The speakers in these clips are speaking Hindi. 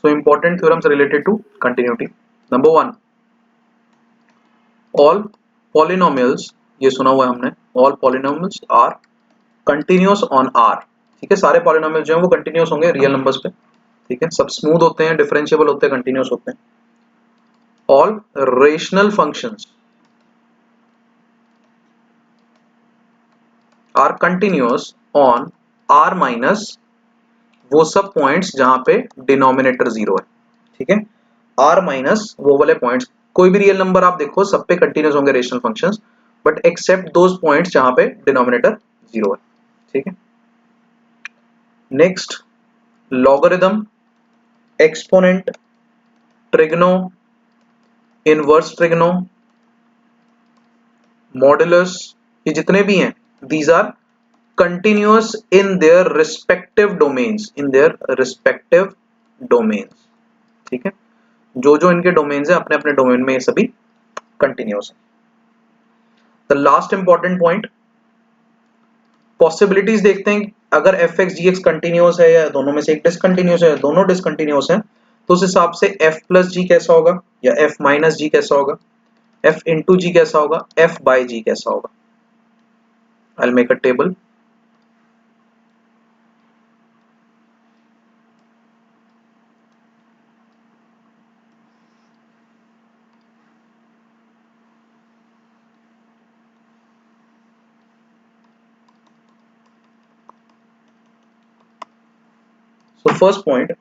So important theorems related to continuity. Number 1, all polynomials, ये सुना हुआ है हमने, all polynomials are continuous on R. ठीक है, सारे polynomials जो हैं वो continuous होंगे रियल नंबर्स पे. ठीक है, सब स्मूथ होते हैं, डिफरेंशिएबल होते हैं, कंटिन्यूस होते हैं. All rational functions are continuous on R minus वो सब पॉइंट्स जहां पे डिनोमिनेटर जीरो है. ठीक है, R माइनस वो वाले पॉइंट्स, कोई भी रियल नंबर आप देखो सब पे कंटिन्यूस होंगे rational functions, but except those points जहां पे डिनोमिनेटर जीरो है. ठीक है, next logarithm, exponent, trigno, inverse trigno, modulus, ये जितने भी हैं these are continuous in their respective domains, in their respective domains. ठीक है, जो जो इनके डोमेन्स है अपने अपने डोमेन में ये सभी कंटिन्यूस है. The last important point, possibilities देखते हैं. अगर एफ एक्स जी एक्स कंटिन्यूस है या दोनों में से एक डिसकंटिन्यूस है, दोनों डिसकंटिन्यूस है, तो उस हिसाब से एफ प्लस जी कैसा होगा या एफ माइनस जी कैसा होगा, एफ इंटू जी कैसा होगा, एफ बाय जी कैसा होगा. I will make a table. तो फर्स्ट पॉइंट,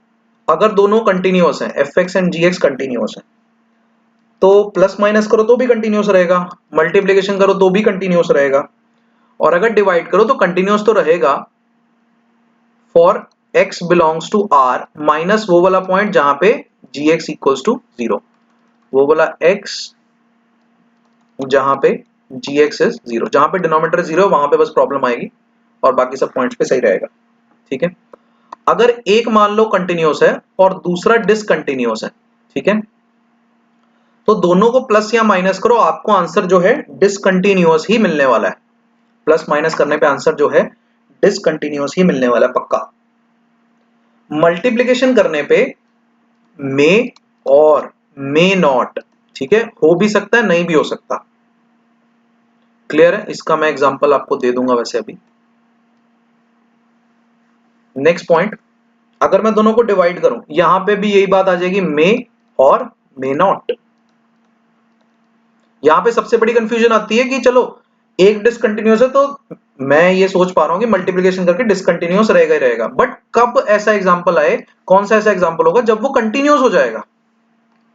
अगर दोनों कंटिन्यूअस हैं, F X and G X continuous है, तो प्लस माइनस करो तो भी कंटिन्यूअस रहेगा, मल्टीप्लीकेशन करो तो भी कंटिन्यूअस रहेगा, और अगर डिवाइड करो तो कंटिन्यूअस तो रहेगा for x belongs to r minus वो वाला पॉइंट जहां पे gx इक्वल्स टू 0, वो वाला x जहां पे gx इज 0, जहां पे डिनोमिनेटर 0 है वहां पे बस प्रॉब्लम आएगी और बाकी सब पॉइंट्स पे सही रहेगा. ठीक है, अगर एक मान लो कंटिन्यूअस है और दूसरा डिसकंटिन्यूअस है, ठीक है, तो दोनों को प्लस या माइनस करो, आपको आंसर जो है डिसकंटिन्यूअस ही मिलने वाला है. प्लस माइनस करने पे आंसर जो है डिसकंटिन्यूअस ही मिलने वाला है पक्का. मल्टीप्लिकेशन करने पे मे और मे नॉट, ठीक है, हो भी सकता है नहीं भी हो सकता. क्लियर है, इसका मैं एग्जांपल आपको दे दूंगा वैसे अभी. नेक्स्ट पॉइंट, अगर मैं दोनों को डिवाइड करूं, यहां पे भी यही बात आ जाएगी, मे और मे नॉट. यहां पे सबसे बड़ी कंफ्यूजन आती है कि चलो एक डिसकंटिन्यूअस है तो मैं ये सोच पा रहा हूं कि मल्टीप्लिकेशन करके डिसकंटिन्यूअस रहेगा ही रहेगा, बट कब ऐसा एग्जांपल आए, कौन सा ऐसा एग्जांपल होगा जब वो कंटिन्यूअस हो जाएगा,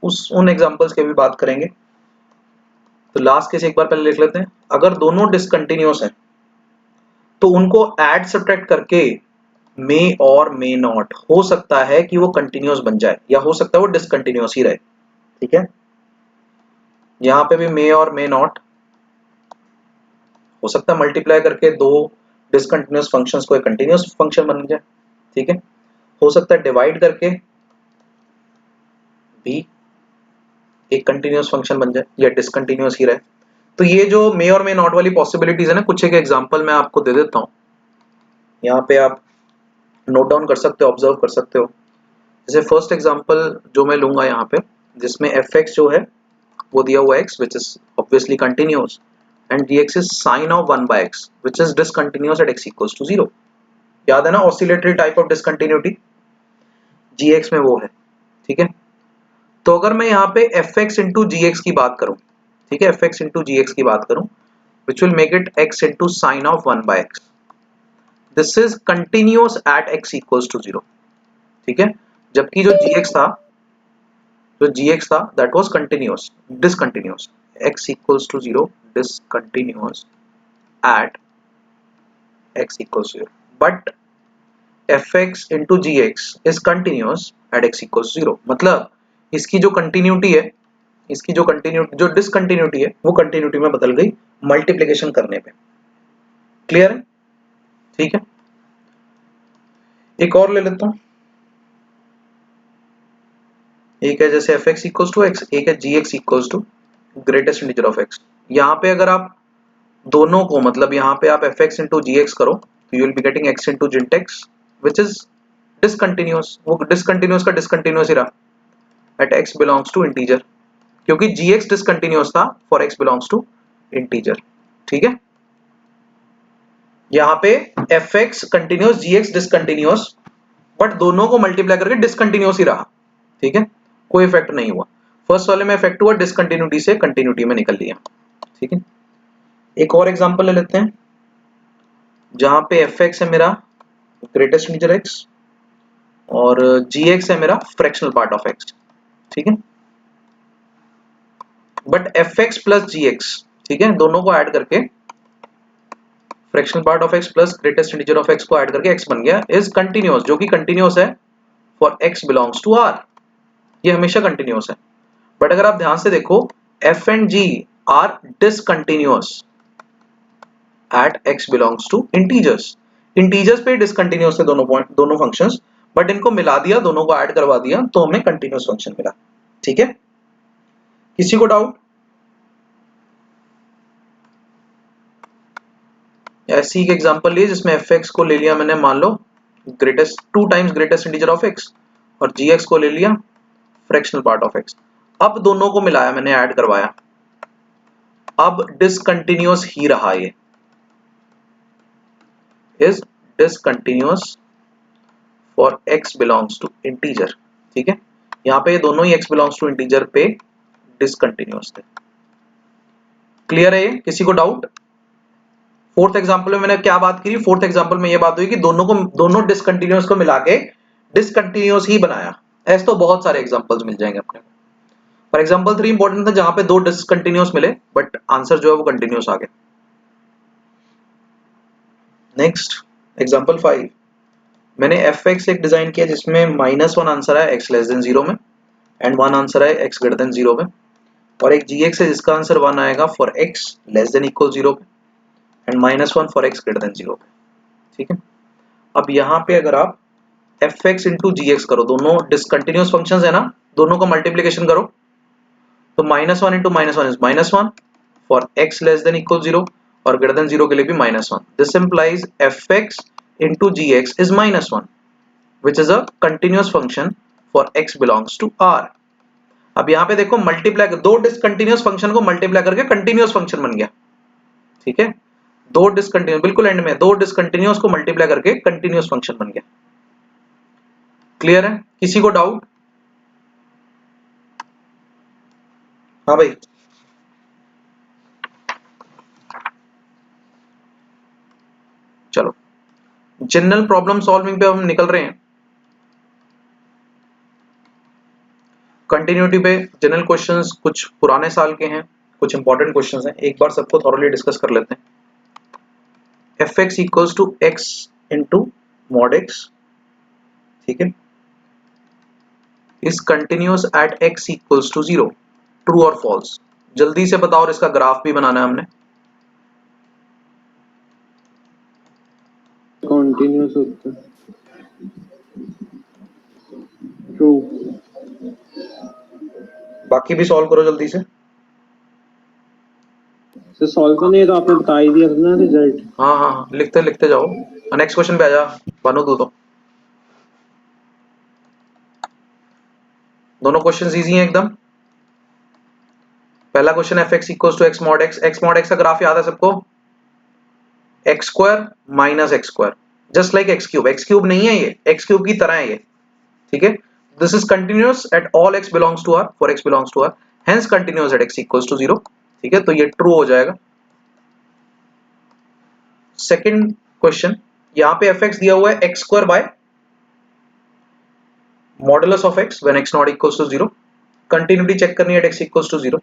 उन एग्जांपल्स की भी बात करेंगे. तो लास्ट केस एक बार पहले लिख लेते हैं. अगर दोनों डिसकंटिन्यूअस हैं तो उनको ऐड सब्ट्रैक्ट करके मे और मे नॉट, हो सकता है कि वो कंटिन्यूअस बन जाए या हो सकता है वो डिसकंटिन्यूअस ही रहे. ठीक है, यहां पे भी मे और मे नॉट हो सकता है मल्टीप्लाई करके दो डिसकंटिन्यूअस फंक्शंस को एक कंटिन्यूअस फंक्शन बन जाए. ठीक है, हो सकता है डिवाइड करके भी एक कंटिन्यूअस फंक्शन बन जाए या डिसकंटिन्यूअस ही रहे. तो ये जो मे और मे नॉट वाली पॉसिबिलिटीज है ना, कुछ एक एग्जांपल मैं आपको दे देता हूं, यहाँ पे आप नोट डाउन कर सकते हो, ऑब्जर्व कर सकते हो. जैसे फर्स्ट एग्जांपल जो मैं लूंगा यहाँ पे, जिसमें एफ एक्स जो है वो दिया हुआ x which is obviously continuous and dx is sin of 1 by x which is discontinuous at x equals to 0. याद है ना oscillatory type of discontinuity gx में वो है. ठीक है, तो अगर मैं यहाँ पे fx into gx की बात करूं, ठीक है, fx into gx की बात करूं which will make it x into sin of 1 by x, this is continuous at x equals to 0. ठीक है, जबकि जो gx था that was continuous, discontinuous, x equals to 0, discontinuous at x equals to 0, but fx into gx is continuous at x equals to 0. मतलब इसकी जो कंटिन्यूटी है, इसकी जो कंटिन्यूटी, जो डिसकंटिन्यूटी है वो कंटिन्यूटी में बदल गई मल्टीप्लिकेशन करने पे. क्लियर है? ठीक है, एक और ले लेता हूं. एक है जैसे fx equals to x, एक है gx equals to greatest integer of x. यहाँ पे अगर आप दोनों को, मतलब यहाँ पे आप fx into gx करो तो you will be getting x into gint x which is discontinuous, वो डिसकंटिन्यूअस का डिसकंटिन्यूअस ही रहा at x belongs to integer, क्योंकि gx डिसकंटिन्यूअस था for x belongs to integer. ठीक है, यहाँ पे fx continuous, gx discontinuous, but दोनों को मल्टीप्लाई करके डिसकंटिन्यूअस ही रहा। ठीक है, कोई इफेक्ट नहीं हुआ। फर्स्ट वाले में इफेक्ट हुआ, डिसकंटिन्यूटी से कंटिन्यूटी में निकल लिया। ठीक है, एक और एग्जांपल ले लेते हैं जहां पे fx है मेरा ग्रेटेस्ट इंटीजर x और gx है मेरा फ्रैक्शनल पार्ट ऑफ x। ठीक है, बट fx प्लस gx, ठीक है, दोनों को ऐड करके fractional part of x plus greatest integer of x को ऐड करके x बन गया, इज कंटिन्यूअस, जो कि कंटिन्यूअस है for x belongs to r। ये हमेशा कंटिन्यूअस है। बट अगर आप ध्यान से देखो, f and g are discontinuous at x belongs to integers. Integers पे डिसकंटिन्यूअस थे दोनों पॉइंट, दोनों फंक्शंस, बट इनको मिला दिया, दोनों को ऐड करवा दिया तो हमें कंटिन्यूअस फंक्शन मिला। ठीक है, किसी को डाउट? ऐसी एक एग्जांपल लिए जिसमें fx को ले लिया मैंने, मान लो greatest 2 times greatest integer of x, और gx को ले लिया फ्रैक्शनल पार्ट ऑफ x। अब दोनों को मिलाया मैंने, ऐड करवाया, अब डिसकंटिन्यूअस ही रहा, ये is discontinuous for x belongs to integer. ठीक है, यहाँ पे ये दोनों ही x बिलोंग्स टू इंटीजर पे डिसकंटिन्यूअस थे। क्लियर है ये? किसी को डाउट? फोर्थ एग्जांपल में मैंने क्या बात की? फोर्थ एग्जांपल में ये बात हुई कि दोनों डिसकंटिन्यूअस को मिला के डिसकंटिन्यूअस ही बनाया। ऐसे तो बहुत सारे एग्जांपल्स मिल जाएंगे अपने को। पर एग्जांपल 3 इंपॉर्टेंट था जहां पे दो डिसकंटिन्यूअस मिले बट आंसर जो है वो कंटिन्यूअस आ गया। नेक्स्ट एग्जांपल 5, मैंने fx एक डिजाइन किया जिसमें -1 आंसर है x लेस देन 0 में, एंड 1 आंसर है x ग्रेटर देन 0 में, और एक gx है जिसका आंसर 1 आएगा for x less than equal 0 पे, and -1 for x greater then 0 पे। ठीक है, अब यहाँ पे अगर आप fx इंटू gx करो, दोनों डिसकंटिन्यूअस फंक्शंस है ना, दोनों का मल्टीप्लिकेशन करो, तो -1 into -1 is -1 for x less than equal 0 और ग्रेटर देन 0 के लिए भी -1। This implies fx into gx is -1 which is a continuous function for x belongs to R। अब यहाँ पे देखो मल्टीप्लाई, दो डिसकंटिन्यूअस फंक्शन को मल्टीप्लाई करके कंटिन्यूअस फंक्शन बन गया। ठीक है, दो डिसकंटिन्यूअस, बिल्कुल एंड में दो डिसकंटिन्यूअस को मल्टीप्लाई करके कंटिन्यूअस फंक्शन बन गया। क्लियर है? किसी को डाउट? हाँ भाई, चलो जनरल प्रॉब्लम सॉल्विंग पे हम निकल रहे हैं। कंटिन्यूटी पे जनरल क्वेश्चंस कुछ पुराने साल के हैं, कुछ इंपॉर्टेंट क्वेश्चंस हैं, एक बार सबको थॉरोली डिस्कस कर लेते हैं। fx equals to x into mod x, ठीक है, is continuous at x equals to 0, true और फॉल्स? जल्दी से बताओ, और इसका ग्राफ भी बनाना है हमने। कंटिन्यूअस होता है, ट्रू। बाकी भी सॉल्व करो जल्दी से। सर सॉल्व करने तो आपने बता ही दिया था ना रिजल्ट। हाँ हाँ हाँ, लिखते लिखते जाओ, नेक्स्ट क्वेश्चन पे आ जा बानो तू तो। दोनों क्वेश्चंस इजी हैं एकदम। पहला question fx equals to x mod x का ग्राफ याद है सबको? x square minus x square, just like x cube नहीं है ये, x क्यूब की तरह है ये। ठीक है, this is continuous at all x belongs to r for x belongs to r, hence continuous at x equals to 0। ठीक है, तो ये ट्रू हो जाएगा। सेकंड क्वेश्चन, यहाँ पे fx दिया हुआ है x square by modulus of x when x not equals to 0, continuity check करनी है एट x इक्वल्स टू 0।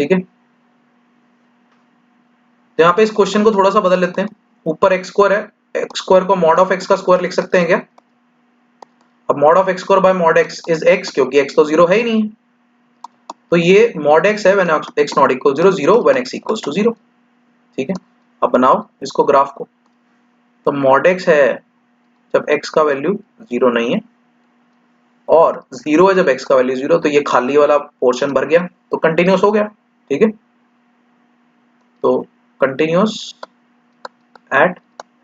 ठीक है, तो यहाँ पे इस क्वेश्चन को थोड़ा सा बदल लेते हैं। ऊपर x स्क्वायर है, x स्क्वायर को मॉड ऑफ x का स्क्वायर लिख सकते हैं क्या? अब mod of x square bye mod x is x, क्योंकि x तो 0 है ही नहीं, तो ये मॉड x है when x not equal 0, 0 when x equals to 0। ठीक है, अब बनाओ इसको ग्राफ को, तो मॉड x है जब x का वैल्यू 0 नहीं है, और 0 है जब x का वैल्यू 0, तो ये खाली वाला पोर्शन भर गया, तो कंटिन्यूअस हो गया। ठीक है, तो continuous at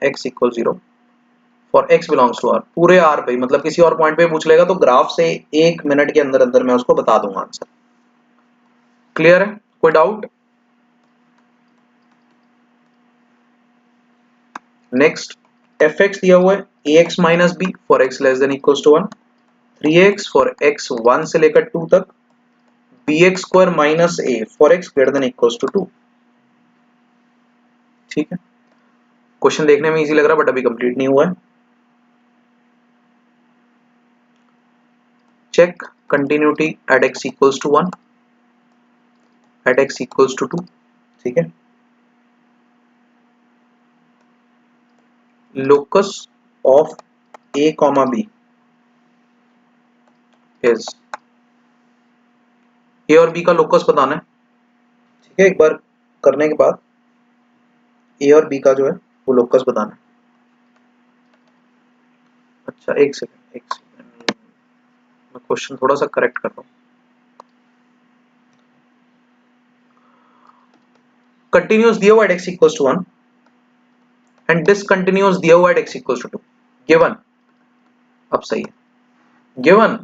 x equal 0 for x belongs to r, पूरे r पे, मतलब किसी और पॉइंट पे पूछ लेगा तो ग्राफ से 1 मिनट के अंदर अंदर मैं उसको बता दूंगा आंसर। क्लियर है? कोई डाउट? नेक्स्ट fx दिया हुआ है ax minus b for x less than equals to 1, 3x for x 1 से लेकर 2 तक, bx square minus a for x greater than equals to 2। ठीक है, क्वेश्चन देखने में इजी लग रहा है बट अभी कंप्लीट नहीं हुआ है। Check continuity at x equals to 1, at x equals to 2। ठीक है, locus of a comma b is, a और b का लोकस बताना है। ठीक है, एक बार करने के बाद a और b का जो है वो लोकस बताना है। अच्छा एक सेकंड मैं क्वेश्चन थोड़ा सा करेक्ट कर रहा हूँ। कंटिन्यूअस दिया हुआ at x equals to 1 and discontinuous दिया हुआ at x equals to 2 given. अब सही है, given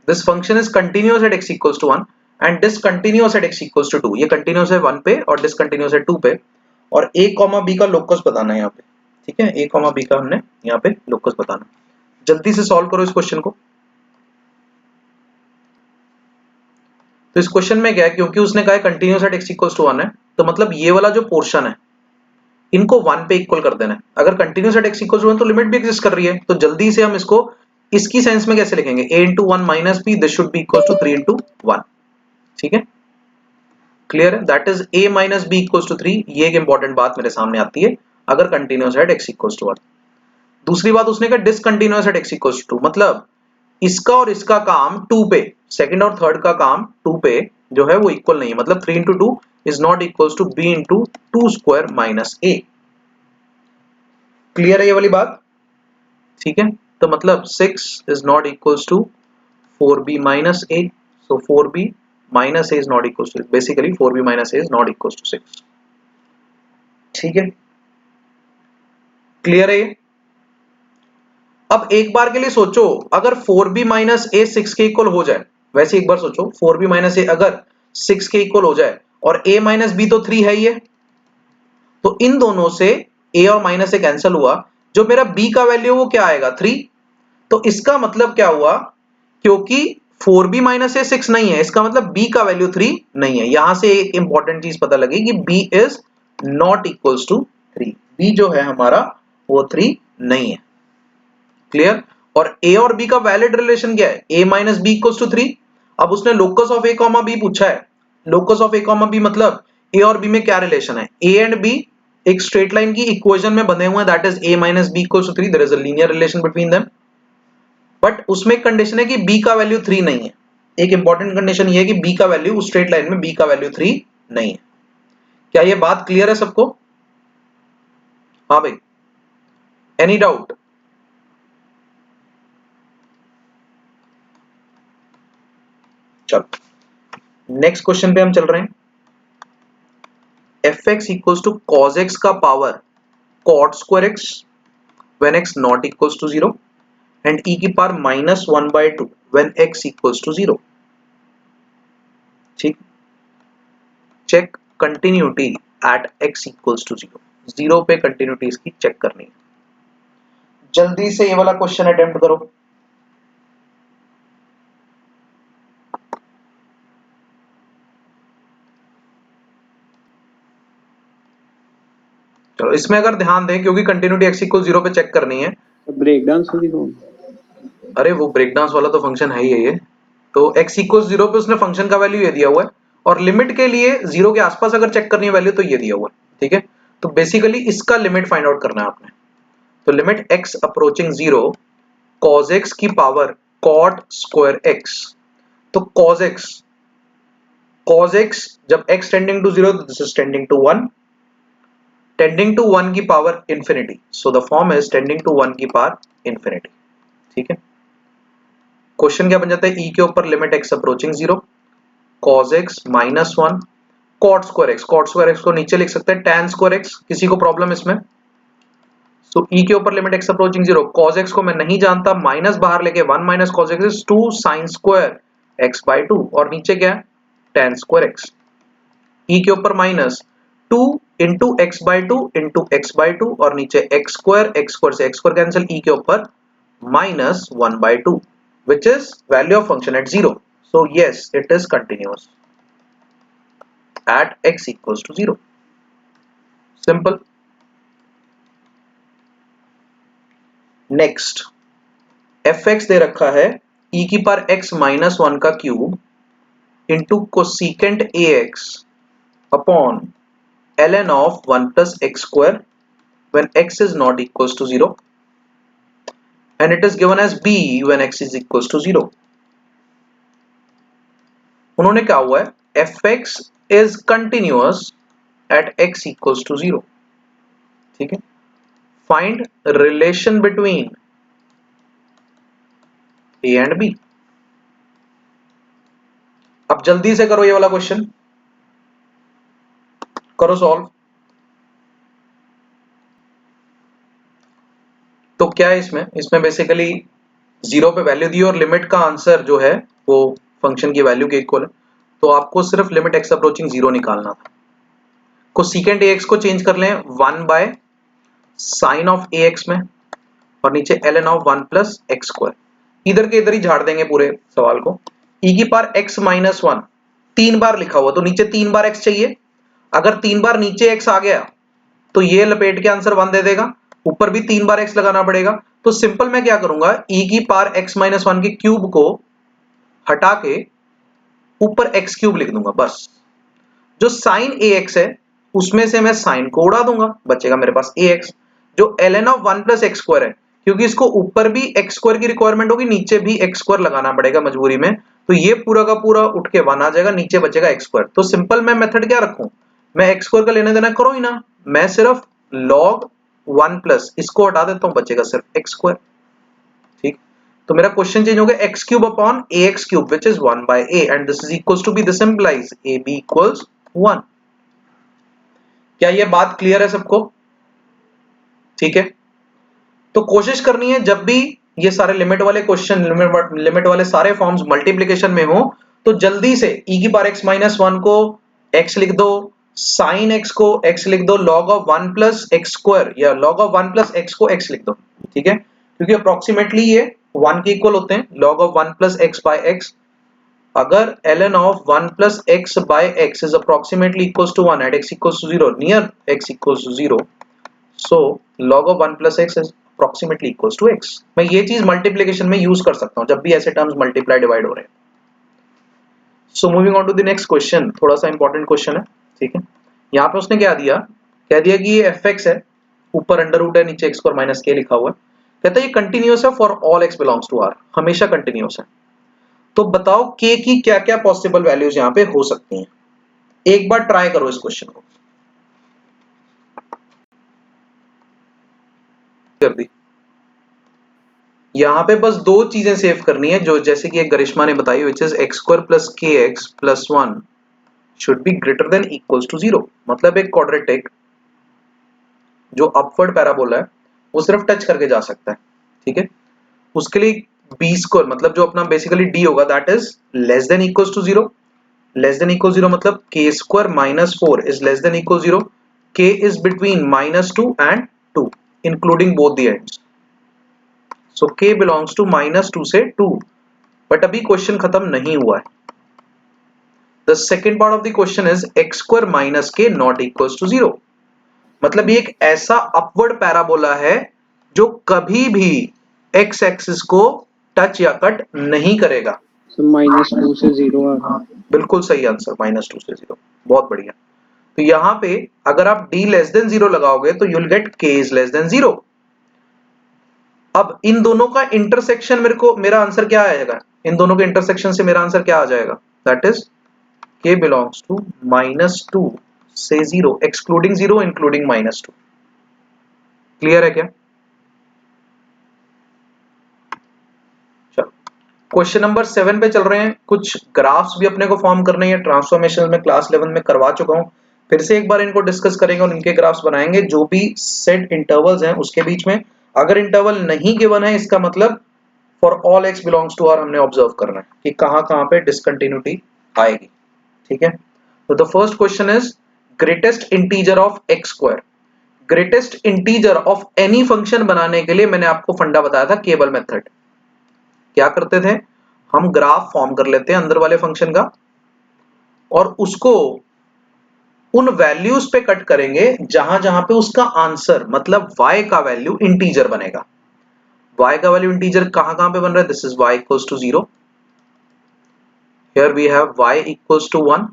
this function is continuous at x equals to 1 and discontinuous at x equals to 2। ये कंटिन्यूअस है 1 पे और डिसकंटिन्यूअस है 2 पे, और a कॉमा b का लोकस बताना है यहाँ पे। ठीक है, a कॉमा b का हमने यहाँ पे लोकस बताना। जल्दी से सॉल्व करो इस क्वेश्चन को। तो इस क्वेश्चन में क्या है, क्योंकि उसने कहा है continuous at x equals to 1 है, तो मतलब ये वाला जो पोर्शन है इनको 1 पे इक्वल कर देना है। अगर continuous at x equals to 1 तो लिमिट भी एग्जिस्ट कर रही है, तो जल्दी से हम इसको इसकी सेंस में कैसे लिखेंगे, a into 1 minus b, this should be equal to 3 into 1। ठीक है, क्लियर है? That is a minus b equals to 3। ये एक इंपॉर्टेंट बात मेरे सामने आती है अगर continuous at x equals to 1। दूसरी बात उसने कहा discontinuous at x equals to 2, मतलब इसका और इसका काम 2 पे, सेकंड और थर्ड का काम 2 पे जो है वो इक्वल नहीं है, मतलब 3 into 2 is not equals to b into 2 square minus a। Clear है ये वाली बात? ठीक है, तो मतलब 6 is not equals to 4b minus a, so 4b minus a is not equals to, basically 4b minus a is not equals to 6। ठीक है, क्लियर है ये? अब एक बार के लिए सोचो, अगर 4b minus a 6 के इक्वल हो जाए, वैसे एक बार सोचो 4b minus a अगर 6 के इक्वल हो जाए और a minus b तो 3 है ही है, तो इन दोनों से a और माइनस a कैंसिल हुआ, जो मेरा b का वैल्यू वो क्या आएगा 3। तो इसका मतलब क्या हुआ, क्योंकि 4b माइनस ए 6 नहीं है, इसका मतलब b का वैल्यू 3 नहीं है। यहां से एक इंपॉर्टेंट चीज पता लगी कि b is not equals to 3, b जो है हमारा वो 3 नहीं है। क्लियर? और a और b का वैलिड रिलेशन क्या है, a minus b equals to 3। अब उसने locus of a comma b पूछा है, locus of a comma b मतलब a और b में क्या रिलेशन है, a एंड b एक स्ट्रेट लाइन की इक्वेशन में बने हुए हैं, that is a minus b equals to 3, there is a linear relation between them. But उसमें एक कंडीशन है कि b का वैल्यू 3 नहीं है। एक इंपॉर्टेंट कंडीशन ये है कि b का वैल्यू उस स्ट्रेट लाइन में b का वैल्यू 3 नहीं है। क्या ये बात क्लियर है सबको? हाँ भाई, एनी डाउट? चलो नेक्स्ट क्वेश्चन पे हम चल रहे हैं। fx equals to cos x का power cot square x when x not equals to 0 and e की power -1/2 when x equals to 0। ठीक, check continuity at x equals to 0, 0 पे कंटिन्यूटी इसकी चेक करनी है। जल्दी से ये वाला क्वेश्चन अटेम्प्ट करो। चलो इसमें अगर ध्यान दें, क्योंकि कंटिन्यूटी x इक्वल 0 पे चेक करनी है। ब्रेक डाउन से दिखाओ। अरे वो ब्रेक डाउन वाला तो फंक्शन है ही है ये। तो x इक्वल 0 पे उसने फंक्शन का वैल्यू ये दिया हुआ है, और लिमिट के लिए 0 के आसपास अगर चेक करनी है वैल्यू तो ये दिया हुआ है। ठीक है, तो बेसिकली इसका लिमिट फाइंड आउट करना है आपने। तो limit x approaching 0 cos x की पावर cot स्क्वायर x। तो cos x जब x tending to 0 this is tending to 1, tending to 1 की power infinity, so the form is tending to 1 की पावर इंफिनिटी। ठीक है, क्वेश्चन क्या बन जाता है, e के ऊपर limit x approaching 0 cos x minus 1 cot square x, cot square x को नीचे लिख सकते हैं tan स्क्वायर x। किसी को प्रॉब्लम इसमें? सो e के ऊपर limit x approaching 0, cos x को मैं नहीं जानता, माइनस बाहर लेके 1 minus cos x is 2 sin square x by 2 और नीचे क्या है tan स्क्वायर x। e के ऊपर minus 2 into X by 2 into X by 2 और नीचे x स्क्वायर से x स्क्वायर कैंसिल, e के ऊपर minus 1 by 2 which is value of function at 0. So yes, it is continuous at x equals to 0. Simple. Next, fx दे रखा है e की पावर x माइनस 1 का cube into cosecant ax upon ln of 1 plus x square when x is not equals to 0 and it is given as b when x is equals to 0. उन्होंने क्या हुआ है fx is continuous at x equals to 0. ठीक है, find relation between a and b. अब जल्दी से करो ये वाला क्वेश्चन, करो सॉल्व। तो क्या है इसमें बेसिकली 0 पे वैल्यू दी और लिमिट का आंसर जो है वो फंक्शन की वैल्यू के इक्वल है, तो आपको सिर्फ लिमिट x अप्रोचिंग 0 निकालना था। कोसिकेंट ax को चेंज कर लें 1 बाय साइन ऑफ ax में और नीचे ln of 1 plus x square, इधर के इधर ही झाड़ देंगे पूरे सवाल को। e की पावर x माइनस 1 3 बार लिखा हुआ तो नीचे 3 बार x चाहिए, अगर 3 बार नीचे x आ गया तो ये लपेट के आंसर 1 दे देगा, ऊपर भी 3 बार x लगाना पड़ेगा। तो सिंपल मैं क्या करूंगा e की पावर x माइनस 1 के क्यूब को हटा के ऊपर x क्यूब लिख दूंगा बस। जो साइन ax है उसमें से मैं साइन को उड़ा दूंगा, बचेगा मेरे पास ax, जो ln of 1 plus x square है क्योंकि इसको ऊपर भी एक्स स्क्वायर की रिक्वायरमेंट होगी, नीचे भी एक्स स्क्वायर लगाना पड़ेगा मजबूरी में, तो ये पूरा का पूरा उठ के 1 आ जाएगा, नीचे बचेगा एक्स स्क्वायर। तो सिंपल मैं मेथड क्या रखूं, मैं एक्स स्क्वायर का लेने देना करो ही ना, मैं सिर्फ log 1 प्लस इसको हटा देता हूं, बचेगा सिर्फ एक्स स्क्वायर। ठीक, तो मेरा क्वेश्चन चेंज हो गया X cube upon A X cube which is 1 by A and this is equals to B, this implies A B equals 1। क्या ये बात क्लियर है सबको? ठीक है, तो कोशिश करनी है जब भी ये सारे लिमिट वाले क्वेश्चन, लिमिट वाले सारे फॉर्म्स मल्टीप्लिकेशन में हो तो जल्दी से e की पावर x माइनस 1 को x लिख दो, साइन x को x लिख दो, log of 1 plus x square या log ऑफ 1 प्लस x को x लिख दो। ठीक है, क्योंकि अप्रोक्सीमेटली ये 1 के इक्वल होते हैं, log of 1 plus x by x, अगर ln of 1 plus x by x is approximately equals to 1 at x equals to 0 near x equals to 0, so log of 1 plus x is approximately equals to x। मैं ये चीज मल्टीप्लिकेशन में यूज कर सकता हूं जब भी ऐसे टर्म्स मल्टीप्लाई डिवाइड हो रहे हैं। So moving on to the next question, थोड़ा सा इंपॉर्टेंट क्वेश्चन है। ठीक है, यहाँ पे उसने क्या दिया, कह दिया कि ये fx है, ऊपर अंडर रूट है, नीचे x स्क्वायर माइनस k लिखा हुआ है, कहता है ये कंटिन्यूअस है for all x belongs to r, हमेशा कंटिन्यूअस है। तो बताओ k की क्या क्या पॉसिबल वैल्यूज यहाँ पे हो सकती हैं, एक बार ट्राई करो इस क्वेश्चन को। कर दी, यहां पे बस दो चीजें सेव करनी है, जो जैसे कि एक गरिश्मा ने बताई, which is x square plus k x plus 1 should be greater than equals to 0। मतलब एक क्वाड्रेटिक जो अपवर्ड पैराबोला है वो सिर्फ टच करके जा सकता है। ठीक है, उसके लिए बी स्क्वायर मतलब जो अपना बेसिकली डी होगा that is less than equals to 0, less than equal 0 मतलब के square minus 4 is less than equal 0, K is between -2 and 2 including both the ends, so k belongs to -2 से 2। बट अभी क्वेश्चन खत्म नहीं हुआ है। The second part of the question is x square minus के नॉट इक्वल्स टू 0, मतलब ये एक ऐसा अपवर्ड पैराबोला है जो कभी भी एक्स एक्सिस को टच या कट नहीं करेगा। -2 से 0 आ रहा है। बिल्कुल सही आंसर, -2 से 0, बहुत बढ़िया। तो यहां पे अगर आप d लेस देन 0 लगाओगे तो you will get k is less then 0। अब इन दोनों का इंटरसेक्शन मेरा आंसर क्या आएगा, इन दोनों के इंटरसेक्शन से मेरा आंसर क्या आ जाएगा, that is k belongs to -2 से 0 एक्सक्लूडिंग 0 इंक्लूडिंग -2। क्लियर है क्या? चलो क्वेश्चन नंबर 7 पे चल रहे हैं। कुछ ग्राफ्स भी अपने को फॉर्म करने हैं, ट्रांसफॉर्मेशन में क्लास 11 में करवा चुका हूं, फिर से एक बार इनको डिस्कस करेंगे और इनके ग्राफ्स बनाएंगे जो भी सेट इंटरवल्स हैं उसके बीच में। अगर इंटरवल नहीं गिवन है इसका मतलब for all x belongs to R हमने ऑब्जर्व करना है कि कहां पे डिसकंटिन्यूटी आएगी। ठीक है, तो the first question is greatest integer of x square. Greatest integer of any function बनाने के लिए मैंने आपको फंडा बताया था केबल मेथड। क्या करते थे हम, ग्राफ फॉर्म कर लेते हैं अंदर वाले फंक्शन का और उसको उन वैल्यूज पे कट करेंगे जहां जहां पे उसका आंसर मतलब y का वैल्यू इंटीजर बनेगा। y का वैल्यू इंटीजर कहां कहां पे बन रहा है, this is y equals to 0, here we have y equals to 1,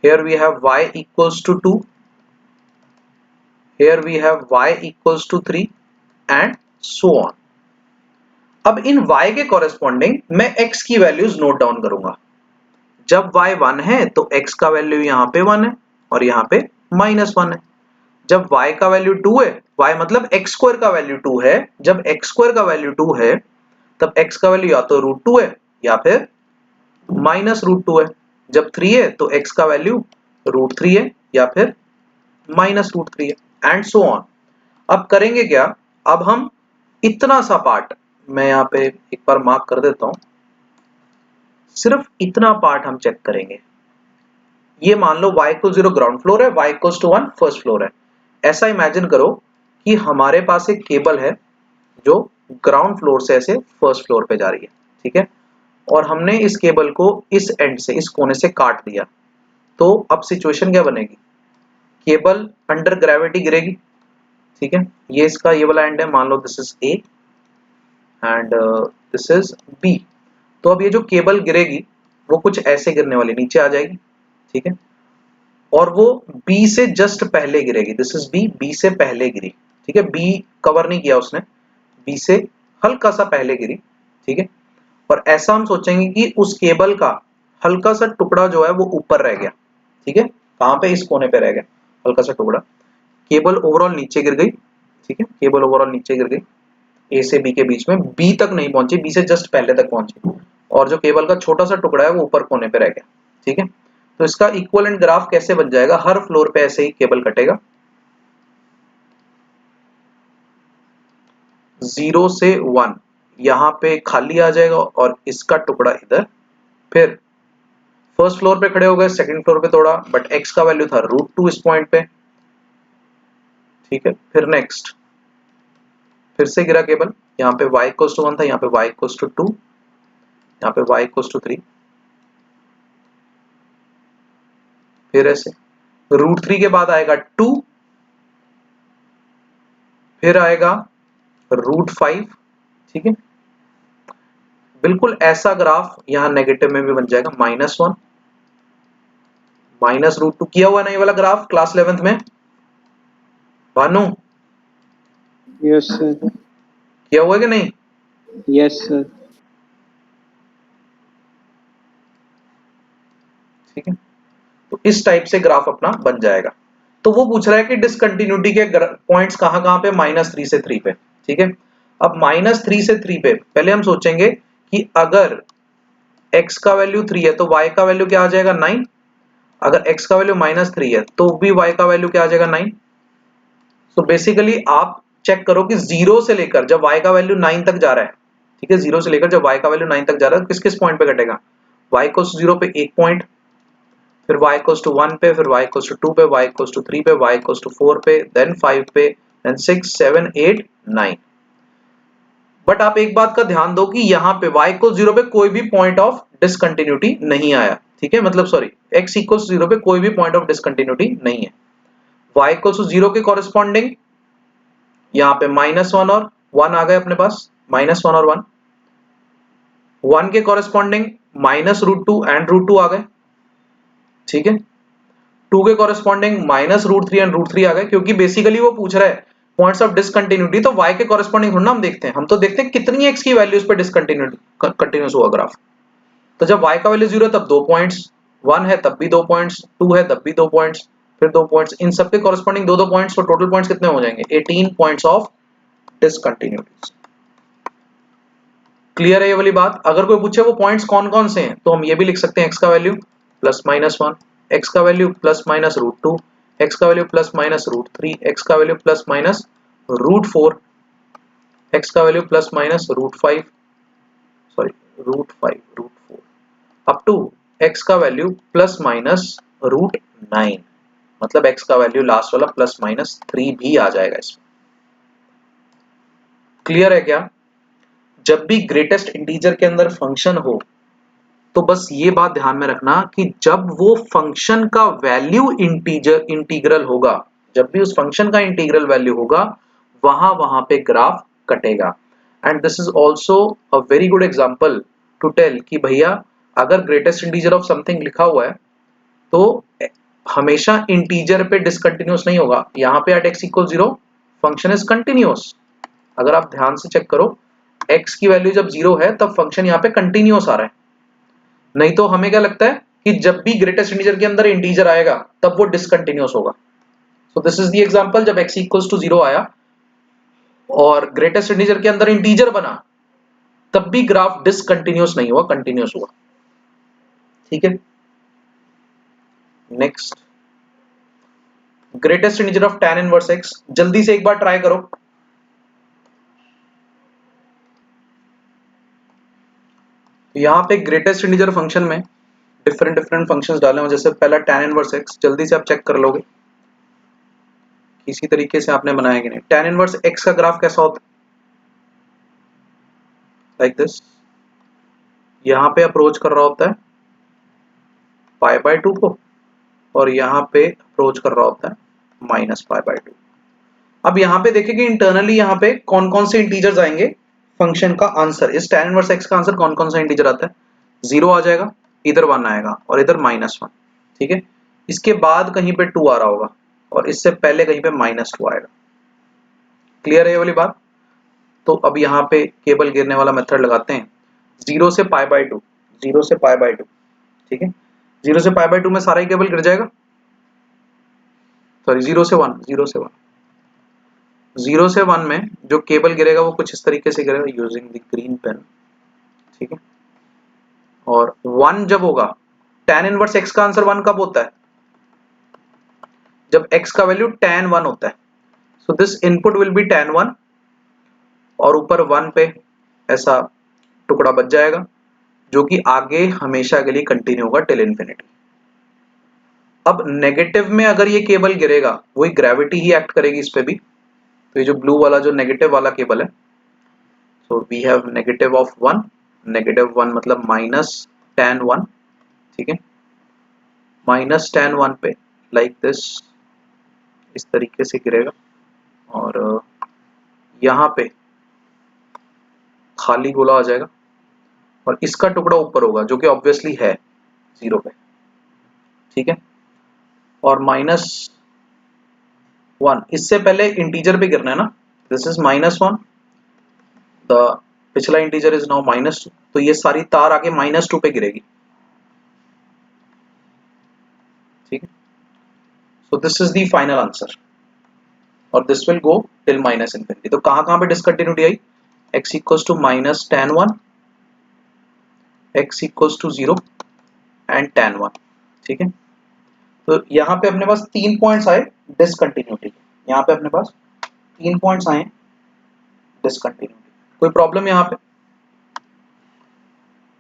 here we have y equals to 2, here we have y equals to 3 and so on। अब इन y के कॉरेस्पॉन्डिंग मैं x की वैल्यूज नोट डाउन करूंगा। जब y 1 है तो x का वैल्यू यहां पे 1 है और यहां पे -1 है। जब y का वैल्यू 2 है, y मतलब x स्क्वायर का वैल्यू 2 है, जब x स्क्वायर का वैल्यू 2 है तब x का वैल्यू या तो √2 है या फिर -√2 है। जब 3 है तो x का वैल्यू √3 है या फिर -√3 है एंड सो ऑन। अब करेंगे क्या, अब हम इतना सा पार्ट मैं यहाँ पे एक बार मार्क कर देता हूं, सिर्फ इतना पार्ट हम चेक करेंगे। ये मान लो y को 0 ग्राउंड फ्लोर है, y equals to 1 first floor है। ऐसा इमेजिन करो कि हमारे पास एक केबल है जो ग्राउंड फ्लोर से ऐसे फर्स्ट फ्लोर पे जा रही है। ठीक है, और हमने इस केबल को इस एंड से, इस कोने से काट दिया। तो अब सिचुएशन क्या बनेगी, केबल अंडर ग्रेविटी गिरेगी। ठीक है, ये इसका ये वाला एंड है, मान लो this is A and this is B. तो अब ये जो केबल गिरेगी वो कुछ ऐसे गिरने वाली नीचे आ जाएगी। ठीक है, और वो बी से जस्ट पहले गिरेगी, दिस इज बी, बी से पहले गिरी। ठीक है, बी कवर नहीं किया उसने, बी से हल्का सा पहले गिरी। ठीक है, और ऐसा हम सोचेंगे कि उस केबल का हल्का सा टुकड़ा जो है वो ऊपर रह गया। ठीक है, कहां पे, इस कोने पे रह गया हल्का सा टुकड़ा। केबल ओवरऑल नीचे गिर गई। ठीक है, केबल ओवरऑल नीचे गिर गई, ए से बी के बीच में, बी तक नहीं पहुंची, बी से जस्ट पहले तक पहुंची, और जो केबल का छोटा सा टुकड़ा है वो ऊपर कोने पे रह गया। ठीक है, तो इसका इक्विवेलेंट ग्राफ कैसे बन जाएगा, हर फ्लोर पे ऐसे ही केबल कटेगा 0 से 1, यहां पे खाली आ जाएगा और इसका टुकड़ा इधर। फिर फर्स्ट फ्लोर पे खड़े हो गए, सेकंड फ्लोर पे तोड़ा, बट x का वैल्यू था √2 इस पॉइंट पे। ठीक है, फिर नेक्स्ट फिर से गिरा केबल, यहाँ पे y इक्वल्स टू 1 था, यहाँ पे y इक्वल्स टू 2, यहाँ पे y इक्वल्स टू 3, फिर ऐसे √3 के बाद आएगा 2, फिर आएगा √5। ठीक है, बिल्कुल ऐसा ग्राफ यहाँ नेगेटिव में भी बन जाएगा, -1 -√2। किया हुआ ना ये वाला ग्राफ क्लास 11th में भानु, यस सर। किया हुआ है कि नहीं? Yes sir. ठीक है, तो इस टाइप से ग्राफ अपना बन जाएगा। तो वो पूछ रहा है कि डिसकंटिन्यूटी के पॉइंट्स कहां कहां पे, -3 से 3 पे। ठीक है, अब -3 से 3 पे पहले हम सोचेंगे कि अगर x का वैल्यू 3 है तो y का वैल्यू क्या आ जाएगा, 9। अगर x का वैल्यू -3 है तो भी y का वैल्यू क्या आ जाएगा, 9। सो बेसिकली आप चेक करो कि 0 से लेकर जब y का वैल्यू 9 तक जा रहा है, ठीक है, 0 से लेकर जब y का वैल्यू 9 तक जा रहा है, किस किस पॉइंट पे कटेगा, y को 0 पे एक पॉइंट, फिर y इक्वल्स टू 1 पे, फिर y इक्वल्स टू 2 पे, y इक्वल्स टू 3 पे, y इक्वल्स टू 4 पे, देन 5 पे, देन 6 7 8 9। बट आप एक बात का ध्यान दो कि यहाँ पे y इक्वल्स 0 पे कोई भी पॉइंट ऑफ डिसकंटिन्यूटी नहीं आया। ठीक है, मतलब सॉरी, x इक्वल्स 0 पे कोई भी पॉइंट ऑफ डिसकंटिन्यूटी नहीं है। y इक्वल्स टू 0 के कॉरेस्पॉन्डिंग यहाँ पे -1 और 1 आ गए अपने पास, -1 और 1। 1 के कॉरेस्पॉन्डिंग -√2 एंड √2 आ गए। ठीक है, 2 के कॉरेस्पॉन्डिंग -√3 एंड √3 आ गए, क्योंकि बेसिकली वो पूछ रहा है पॉइंट्स ऑफ डिसकंटिन्यूटी, तो y के कॉरेस्पॉन्डिंग थोड़ा हम देखते हैं, हम तो देखते हैं कितनी x की वैल्यूज पे डिसकंटिन्यूटी कंटिन्यूस हुआ ग्राफ। तो जब y का वैल्यू 0 है तब 2 पॉइंट्स, 1 है तब भी 2 पॉइंट्स, 2 है तब भी 2 पॉइंट्स, फिर 2 पॉइंट्स, इन सबके कॉरेस्पॉन्डिंग 2 पॉइंट्स, तो टोटल पॉइंट्स कितने हो जाएंगे, 18 पॉइंट्स ऑफ डिसकंटिन्यूटीज। क्लियर है ये वाली बात? अगर कोई पूछे वो पॉइंट्स कौन कौन से हैं तो हम ये भी लिख सकते हैं, x का वैल्यू +-1, x का वैल्यू प्लस माइनस √2, x का वैल्यू प्लस माइनस √3, x का वैल्यू प्लस माइनस √4, x का value plus minus √5, sorry √4 up to x का वैल्यू प्लस माइनस √9, मतलब x का वैल्यू लास्ट वाला प्लस माइनस 3 भी आ जाएगा इसमें। क्लियर है क्या? जब भी ग्रेटेस्ट इंटीजर के अंदर फंक्शन हो तो बस ये बात ध्यान में रखना कि जब वो फंक्शन का वैल्यू इंटीग्रल होगा, जब भी उस फंक्शन का इंटीग्रल वैल्यू होगा वहां पे ग्राफ कटेगा। And this is also a very good example to tell कि भैया अगर ग्रेटेस्ट इंटीजर ऑफ समथिंग लिखा हुआ है तो हमेशा इंटीजर पे डिसकंटिन्यूअस नहीं होगा। यहाँ पे at x equal 0 function is continuous. अगर आप ध्यान से चेक करो x की वैल्यू जब 0 है तब फंक्शन यहाँ पे कंटिन्यूअस आ रहा है, नहीं तो हमें क्या लगता है कि जब भी ग्रेटेस्ट इंटीजर के अंदर इंटीजर आएगा तब वो डिसकंटिन्यूअस होगा। सो दिस इज द एग्जांपल, जब x इक्वल्स टू 0 आया और ग्रेटेस्ट इंटीजर के अंदर इंटीजर बना तब भी ग्राफ डिसकंटिन्यूअस नहीं हुआ, कंटिन्यूअस हुआ। ठीक है, next greatest integer of tan inverse x, जल्दी से एक बार ट्राई करो। यहां पे ग्रेटेस्ट इंटीजर फंक्शन में डिफरेंट फंक्शंस डाले हुए, जैसे पहला tan इनवर्स x, जल्दी से आप चेक कर लोगे किसी तरीके से आपने बनाया कि नहीं। tan इनवर्स x का ग्राफ कैसा होता है? लाइक दिस, यहां पे अप्रोच कर रहा होता है π/2 को और यहां पे अप्रोच कर रहा होता है -π/2। अब यहां पे देखिए कि इंटरनली यहां पे कौन कौन से इंटीजर्स आएंगे फंक्शन का आंसर, इस tan इनवर्स x का आंसर कौन कौन सा इंटीजर आता है? 0 आ जाएगा, इधर 1 आएगा और इधर -1। ठीक है, इसके बाद कहीं पे 2 आ रहा होगा और इससे पहले कहीं पे -2 आएगा। क्लियर है ये वाली बात? तो अब यहाँ पे केबल गिरने वाला मेथड लगाते हैं, 0 से π/2, 0 से π/2। ठीक है, 0 से π/2 में सारा ही केबल गिर जाएगा, सॉरी 0 से 1, 0 से 1, 0 से 1 में जो केबल गिरेगा वो कुछ इस तरीके से गिरेगा यूजिंग द ग्रीन पेन। ठीक है, और 1 जब होगा, tan इनवर्स x का आंसर 1 कब होता है? जब x का वैल्यू tan 1 होता है। So this input will be tan 1 और ऊपर 1 पे ऐसा टुकड़ा बच जाएगा जो कि आगे हमेशा के लिए कंटिन्यू होगा टिल इंफिनिटी। अब नेगेटिव में अगर ये केबल गिरेगा वही ग्रेविटी ही एक्ट करेगी इस पे भी, तो ये जो ब्लू वाला जो नेगेटिव वाला केबल है, so we have negative of 1, negative 1 मतलब -tan 1। ठीक है, -tan 1 पे लाइक दिस इस तरीके से गिरेगा और यहाँ पे खाली गोला आ जाएगा और इसका टुकड़ा ऊपर होगा जो कि ऑब्वियसली है 0 पे। ठीक है, और -1 इससे पहले इंटीजर पे गिरना है ना, दिस इज -1, द पिछला इंटीजर इज नाउ -2, तो ये सारी तार आके -2 पे गिरेगी। ठीक है, so this is the final answer और this will go till -minus infinity. तो कहां पे डिसकंटिन्यूटी आई? x equals to -tan 1, x equals to 0 and tan 1। ठीक है, तो यहाँ पे अपने पास 3 पॉइंट्स आए डिसकंटिन्यूटी, यहाँ पे अपने पास 3 पॉइंट्स आए डिसकंटिन्यूटी। कोई प्रॉब्लम यहाँ पे?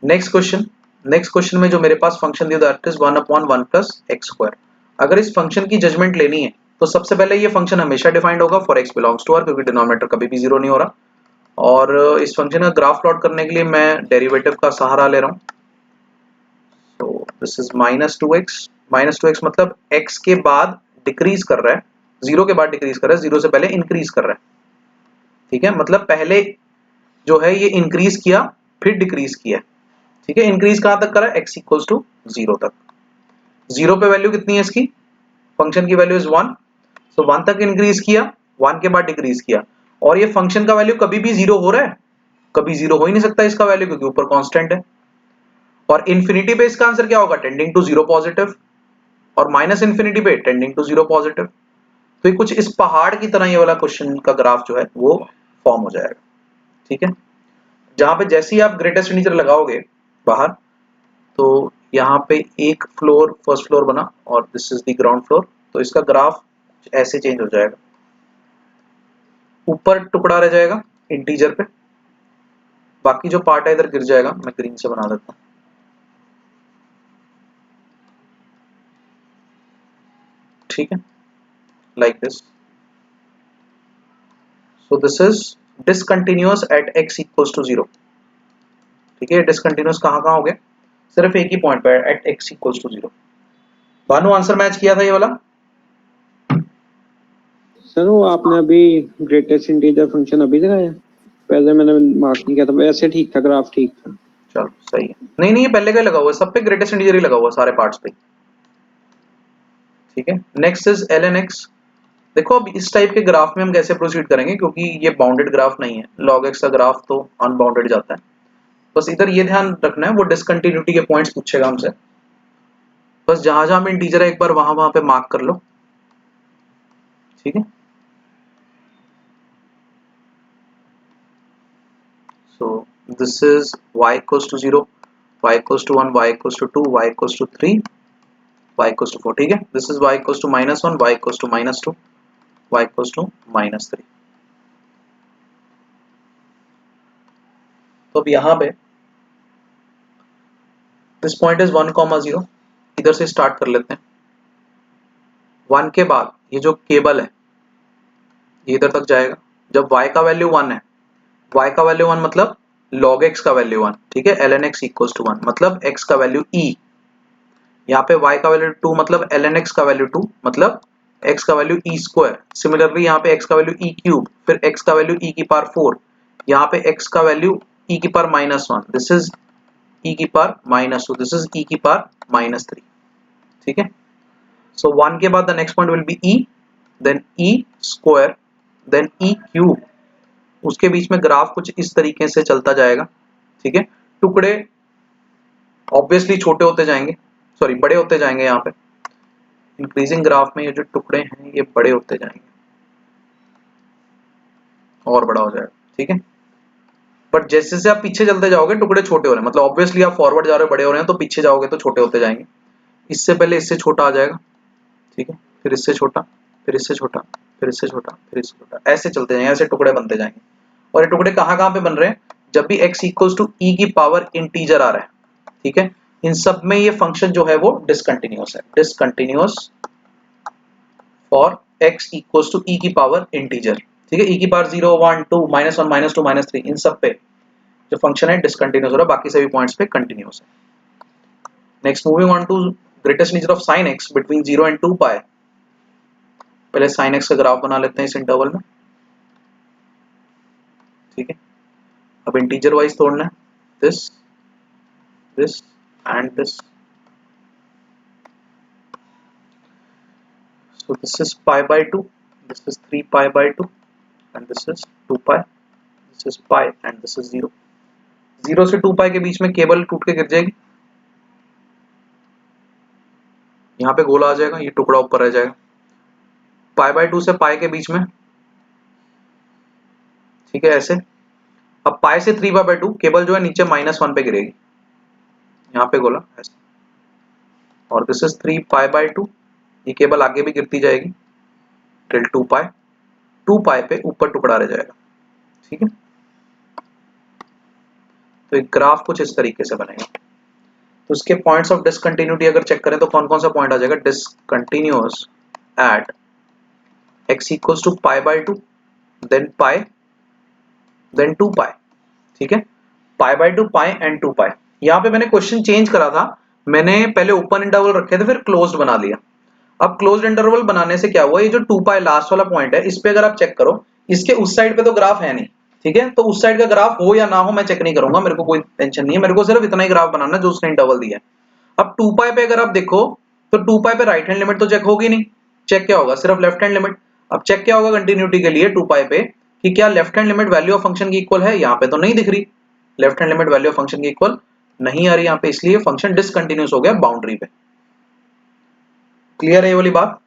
नेक्स्ट क्वेश्चन में जो मेरे पास फंक्शन दिया दैट इज 1/1 + x²। अगर इस फंक्शन की जजमेंट लेनी है तो सबसे पहले ये फंक्शन हमेशा डिफाइंड होगा for x belongs to r, क्योंकि डिनोमिनेटर कभी भी 0 नहीं हो रहा। और इस फंक्शन का ग्राफ प्लॉट करने के लिए मैं डेरिवेटिव का सहारा ले रहा हूँ। सो दिस इज -2x मतलब x के बाद डिक्रीज कर रहा है, 0 के बाद डिक्रीज कर रहा है, 0 से पहले इंक्रीज कर रहा है। ठीक है, मतलब पहले जो है ये इंक्रीज किया फिर डिक्रीज किया। ठीक है, इंक्रीज कहां तक करा? x इक्वल्स टू 0 तक। 0 पे वैल्यू कितनी है इसकी? फंक्शन की वैल्यू इज 1, सो 1 तक इंक्रीज किया, 1 के बाद डिक्रीज किया। और ये फंक्शन का वैल्यू कभी भी 0 हो रहा है? कभी 0 हो ही नहीं सकता इसका वैल्यू, क्योंकि ऊपर कांस्टेंट है। और इंफिनिटी पे इसका आंसर क्या होगा? टेंडिंग टू 0 पॉजिटिव, और माइनस इंफिनिटी पे टेंडिंग टू 0 पॉजिटिव। तो ये कुछ इस पहाड़ की तरह ये वाला क्वेश्चन का ग्राफ जो है वो फॉर्म हो जाएगा। ठीक है, जहां पे जैसे ही आप ग्रेटेस्ट इंटीजर लगाओगे बाहर तो यहाँ पे एक फ्लोर फर्स्ट फ्लोर बना और this is the ground floor, तो इसका ग्राफ ऐसे चेंज हो जाएगा, ऊपर टुकड़ा रह जाएगा इंटीजर पे, बाकी जो पार्ट है इधर गिर जाएगा। मैं ग्रीन से बना देता हूँ, ठीक है, like this. So this is discontinuous at x equals to 0, ठीक है। डिसकंटिन्यूअस कहाँ कहाँ हो गया, सिर्फ एक ही पॉइंट पे at x equals to 0। Bhanu answer match किया था ये वाला? सर वो आपने अभी ग्रेटेस्ट इंटीजर फंक्शन अभी लगाया, पहले मैंने मार्क नहीं किया था, वैसे ठीक था, ग्राफ ठीक था। चलो सही है। नहीं नहीं, ये पहले का ही लगा हुआ है, सब पे ग्रेटेस्ट इंटीजर ही लगा हुआ है, सारे पार्ट्स पे, ठीक है। Next is ln x। देखो अब इस टाइप के ग्राफ में हम कैसे प्रोसीड करेंगे, क्योंकि ये बाउंडेड ग्राफ नहीं है, log x का ग्राफ तो अनबाउंडेड जाता है। बस इधर ये ध्यान रखना है, वो डिसकंटिन्यूटी के पॉइंट्स पूछेगा हमसे, बस जहां जहां में इंटीजर है एक बार वहां वहां पे मार्क कर लो, ठीक है। So this is y equals to 0, y equals to 1, y equals to 2, y equals to 3, y equals to 4, ठीक है। This is y equals to -1, y equals to -2, y equals to -3। तो अब यहाँ पे दिस पॉइंट इज 1, 0, इधर से स्टार्ट कर लेते हैं। 1 के बाद ये जो केबल है ये इधर तक जाएगा। जब y का वैल्यू 1 है, y का वैल्यू 1 मतलब log x का वैल्यू 1, ठीक है। ln x इक्वल्स टू 1 मतलब x का वैल्यू e, यहाँ पे y का वैल्यू 2 मतलब ln x का वैल्यू 2 मतलब x का वैल्यू e स्क्वायर। सिमिलरली यहाँ पे x का वैल्यू e क्यूब, फिर x का वैल्यू e की पावर 4, यहाँ पे x का वैल्यू e की पावर -1, दिस इज e की पावर -2, दिस इज e की पावर -3, ठीक है। सो 1 के बाद the next point will be e, then e square, then e cube. उसके बीच में ग्राफ कुछ इस तरीके से चलता जाएगा, ठीक है। टुकड़े ऑब्वियसली छोटे होते जाएंगे, सॉरी बड़े होते जाएंगे, यहाँ पे इंक्रीजिंग ग्राफ में ये जो टुकड़े हैं ये बड़े होते जाएंगे और बड़ा हो जाएगा, ठीक है। बट जैसे जैसे आप पीछे चलते जाओगे टुकड़े छोटे हो रहे हैं, मतलब ऑब्वियसली आप फॉरवर्ड जा रहे हो बड़े हो रहे हैं, तो पीछे जाओगे तो छोटे होते जाएंगे। इससे पहले इससे छोटा आ जाएगा, ठीक है, फिर इससे छोटा, फिर इससे छोटा, फिर इससे छोटा, फिर इससे छोटा, ऐसे चलते जाएंगे, ऐसे टुकड़े बनते जाएंगे। और ये टुकड़े कहाँ कहाँ पे बन रहे हैं, जब भी x इक्वल्स टू e की पावर इंटीजर आ रहा है, ठीक है। इन सब में ये फंक्शन जो है वो डिसकंटिन्यूअस है, discontinuous for x equals to e की पावर इंटीजर, ठीक है। e की पावर 0, 1, 2, -1, -2, -3, इन सब पे जो फंक्शन है डिसकंटिन्यूअस हो रहा है, बाकी सभी पॉइंट्स पे कंटिन्यूअस है। Next moving on to greatest integer of sin x between 0 and 2 pi. पहले sin x का ग्राफ बना लेते हैं इस इंटरवल में, ठीक है। अब इंटीजर वाइज तोड़ना है, this this and this. So this is pi by 2, this is 3 pi by 2, and this is 2 pi, this is pi and this is 0। 0 से 2 pi के बीच में केबल टूट के गिर जाएगी, यहाँ पे गोला आ जाएगा, ये टुकड़ा ऊपर रह जाएगा। pi by 2 से pi के बीच में, ठीक है, ऐसे। अब pi से 3 pi by 2 केबल जो है नीचे -1 पे गिरेगी, यहाँ पे गोला ऐसे। और दिस इज 3 pi by 2, ये केबल आगे भी गिरती जाएगी टिल 2 pi, 2 pi पे ऊपर टुकड़ा रह जाएगा, ठीक है। तो एक ग्राफ कुछ इस तरीके से बनेगा। तो इसके पॉइंट्स ऑफ डिसकंटिन्यूटी अगर चेक करें तो कौन कौन सा पॉइंट आ जाएगा, discontinuous at x equals to pi by 2, then pi, then 2 pi, ठीक है। Pi by 2 pi and 2 pi. यहाँ पे मैंने क्वेश्चन चेंज करा था, मैंने पहले ओपन इंटरवल रखे थे फिर क्लोज्ड बना लिया। अब क्लोज्ड इंटरवल बनाने से क्या हुआ, ये जो 2 पाई लास्ट वाला पॉइंट है इस पे अगर आप चेक करो, इसके उस साइड पे तो ग्राफ है नहीं, ठीक है। तो उस साइड का ग्राफ हो या ना हो मैं चेक नहीं करूंगा, मेरे को कोई टेंशन नहीं है, मेरे को सिर्फ इतना ही ग्राफ बनाना जो उसने इंटरवल दिया है। अब 2 पाई पे अगर आप देखो तो 2 पाई पे राइट हैंड लिमिट तो चेक होगी नहीं, चेक क्या होगा, सिर्फ लेफ्ट हैंड लिमिट। अब चेक क्या होगा कंटिन्यूटी के लिए 2 पाई पे कि क्या left hand limit value of function की इक्वल है, यहाँ पे तो नहीं दिख रही, left hand limit value of function की इक्वल नहीं आ रही यहाँ पे, इसलिए फंक्शन डिसकंटिन्यूअस हो गया बाउंड्री पे। क्लियर है ये वाली बात?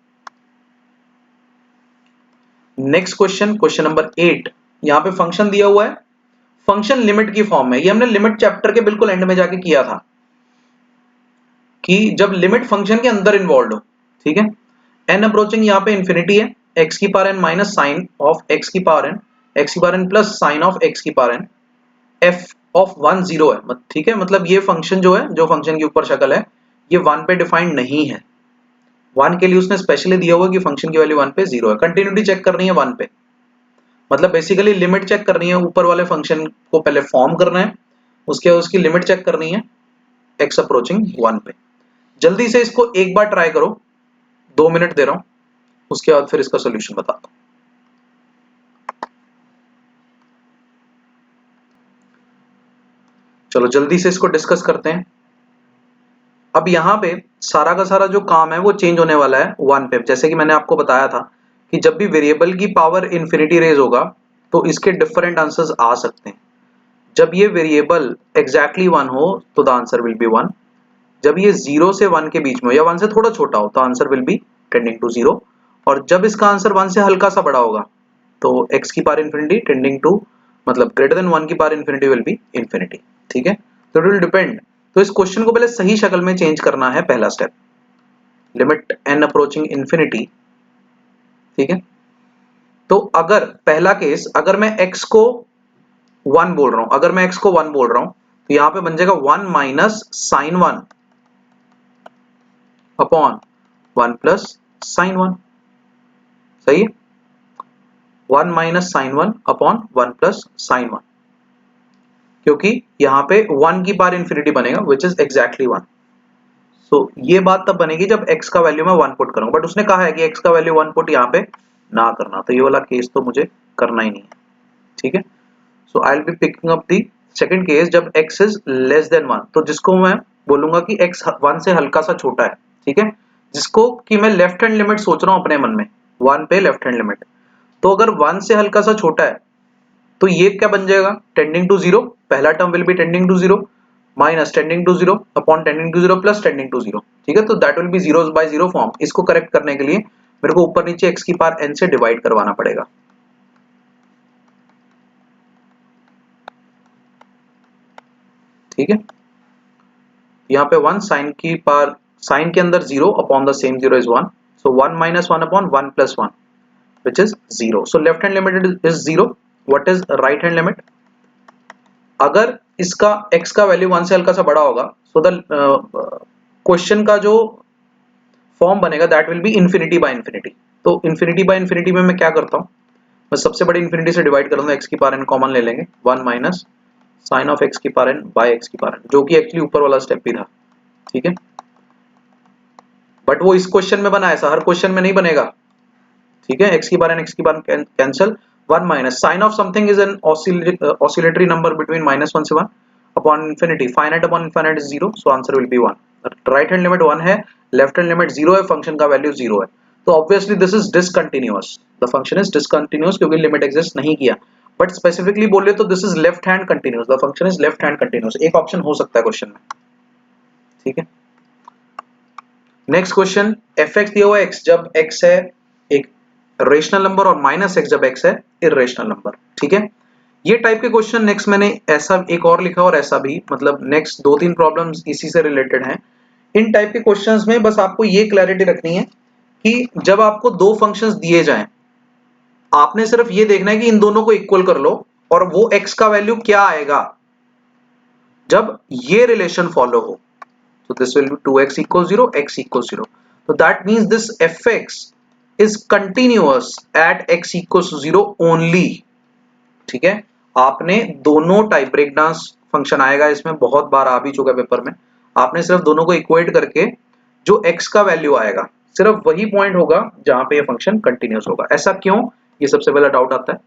Next question, question number 8। यहाँ पे फंक्शन दिया हुआ है, फंक्शन लिमिट की फॉर्म में, ये हमने लिमिट चैप्टर के बिल्कुल एंड में जाके किया था। कि जब लिमिट फंक्शन के अंदर इन्वॉल्व हो, ठीक है, n अप्रोचिंग यहाँ पे इंफिनिटी है, x की power n minus sine of x की पावर n, x की power n plus sine of x की पावर n, f ऑफ 1 0 है, ठीक है, मतलब ये फंक्शन जो है, जो फंक्शन की ऊपर शक्ल है, ये 1 पे डिफाइंड नहीं है। 1 के लिए उसने स्पेशली दिया हुआ कि फंक्शन की वैल्यू 1 पे 0 है। कंटिन्यूटी चेक करनी है 1 पे, मतलब बेसिकली लिमिट चेक करनी है, ऊपर वाले फंक्शन को पहले फॉर्म करना है, उसके बाद उसकी लिमिट चेक करनी है x अप्रोचिंग 1 पे। जल्दी से इसको एक बार ट्राई करो, 2 मिनट दे रहा हूं, उसके बाद फिर इसका सोल्यूशन बताता हूं। चलो जल्दी से इसको डिस्कस करते हैं। अब यहाँ पे सारा का सारा जो काम है वो चेंज होने वाला है 1 पे। जैसे कि मैंने आपको बताया था कि जब भी वेरिएबल की पावर इंफिनिटी रेज होगा तो इसके डिफरेंट आंसर्स आ सकते हैं। जब ये वेरिएबल एग्जैक्टली 1 हो तो द आंसर विल बी 1। जब ये 0 से 1 के बीच में या 1 से थोड़ा छोटा हो तो answer will be tending to 0। और जब इसका आंसर 1 से हल्का सा बड़ा होगा तो x की पावर इंफिनिटी टेंडिंग टू, मतलब ग्रेटर देन 1 की power infinity will be infinity, ठीक है। तो इट विल डिपेंड। तो इस क्वेश्चन को पहले सही शक्ल में चेंज करना है, पहला step, limit n approaching infinity, ठीक है। तो अगर पहला केस, अगर मैं x को 1 बोल रहा हूं, अगर मैं x को 1 बोल रहा हूं तो यहां पे बन जाएगा 1 minus sine 1 upon 1 plus sine 1, सही है। 1 minus sine 1 upon 1 plus sine 1, क्योंकि यहां पे 1 की पावर इंफिनिटी बनेगा विच इज एग्जैक्टली 1। सो ये बात तब बनेगी जब x का वैल्यू मैं 1 पुट करूंगा, बट उसने कहा है कि x का वैल्यू 1 पुट यहाँ पे ना करना, तो ये वाला केस तो मुझे करना ही नहीं है, ठीक है। So I will be picking up the second case जब x इज लेस देन 1, तो जिसको मैं बोलूंगा कि x 1 से हल्का सा छोटा है, ठीक है, जिसको कि मैं लेफ्ट हैंड लिमिट सोच रहा हूं अपने मन में, 1 पे लेफ्ट हैंड लिमिट। तो अगर 1 से हल्का सा छोटा है तो ये क्या बन जाएगा, टेंडिंग टू 0, पहला term will be tending to 0 minus tending to 0 upon tending to 0 plus tending to 0, ठीक है। तो that will be 0 by 0 form. इसको करेक्ट करने के लिए मेरे को ऊपर नीचे x की पावर n से डिवाइड करवाना पड़ेगा, ठीक है। यहाँ पे 1 साइन की पावर, साइन के अंदर 0 upon the same 0 is 1, so 1 minus 1 upon 1 plus 1 which is 0. So left hand limit is 0. What is right hand limit? अगर इसका x का वैल्यू 1 से हल्का सा बड़ा होगा so the क्वेश्चन का जो फॉर्म बनेगा that will be infinity by infinity। तो infinity by infinity में मैं क्या करता हूँ, मैं सबसे बड़ी infinity से डिवाइड कर दूंगा, x की पावर n कॉमन ले लेंगे, 1 माइनस साइन ऑफ x की पावर n बाय x की पावर n, जो कि एक्चुअली ऊपर वाला स्टेप भी था, ठीक है। बट वो इस क्वेश्चन में बना, ऐसा हर क्वेश्चन में नहीं बनेगा, ठीक है। x की बार n x की बार cancel, 1 minus sine of something is an oscillatory number between -1 से 1 upon infinity, finite upon infinite is 0, so answer will be 1। Right hand limit 1 है, लेफ्ट हैंड लिमिट 0 है, फंक्शन का वैल्यू 0 है, तो obviously this is discontinuous, the function is discontinuous क्योंकि लिमिट एग्जिस्ट नहीं किया। बट स्पेसिफिकली बोले तो this is left hand continuous, the function is left hand continuous, एक ऑप्शन हो सकता है क्वेश्चन में, ठीक है। नेक्स्ट क्वेश्चन, fx दिया हुआ है x जब x है एक रेशनल नंबर और माइनस x जब x है इरेशनल नंबर, ठीक है। ये टाइप के क्वेश्चन नेक्स्ट मैंने ऐसा एक और लिखा और ऐसा भी, मतलब नेक्स्ट 2-3 प्रॉब्लम्स इसी से रिलेटेड हैं। इन टाइप के क्वेश्चंस में बस आपको ये क्लैरिटी रखनी है कि जब आपको दो फंक्शंस दिए जाएं, आपने सिर्फ ये देखना है कि इन दोनों को इक्वल कर लो और वो x का वैल्यू क्या आएगा जब ये रिलेशन फॉलो हो। So this will be 2x equals 0, x equals 0. So that means this fx is continuous at x equals to 0 only, ठीक है। आपने दोनों टाइप, ब्रेक डांस फंक्शन आएगा इसमें, बहुत बार आ भी चुका है पेपर में, आपने सिर्फ दोनों को इक्वेट करके जो x का वैल्यू आएगा सिर्फ वही पॉइंट होगा जहां पे ये फंक्शन कंटिन्यूअस होगा। ऐसा क्यों, ये सबसे पहला डाउट आता है।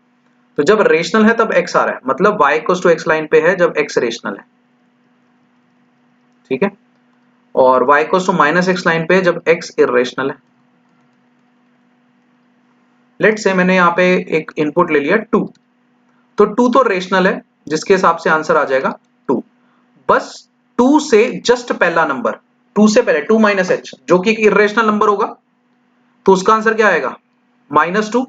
तो जब रेशनल है तब x आ रहा है, मतलब y equals to x line पे है जब x रेशनल है, ठीक है, और y equals to minus x line पे है जब x इरेशनल है। लेट से मैंने यहाँ पे एक इनपुट ले लिया 2, तो 2 तो रेशनल है जिसके हिसाब से आंसर आ जाएगा 2। बस 2 से जस्ट पहला नंबर, 2 से पहले 2 माइनस एच जो कि एक इरेशनल नंबर होगा, तो उसका आंसर क्या आएगा -2,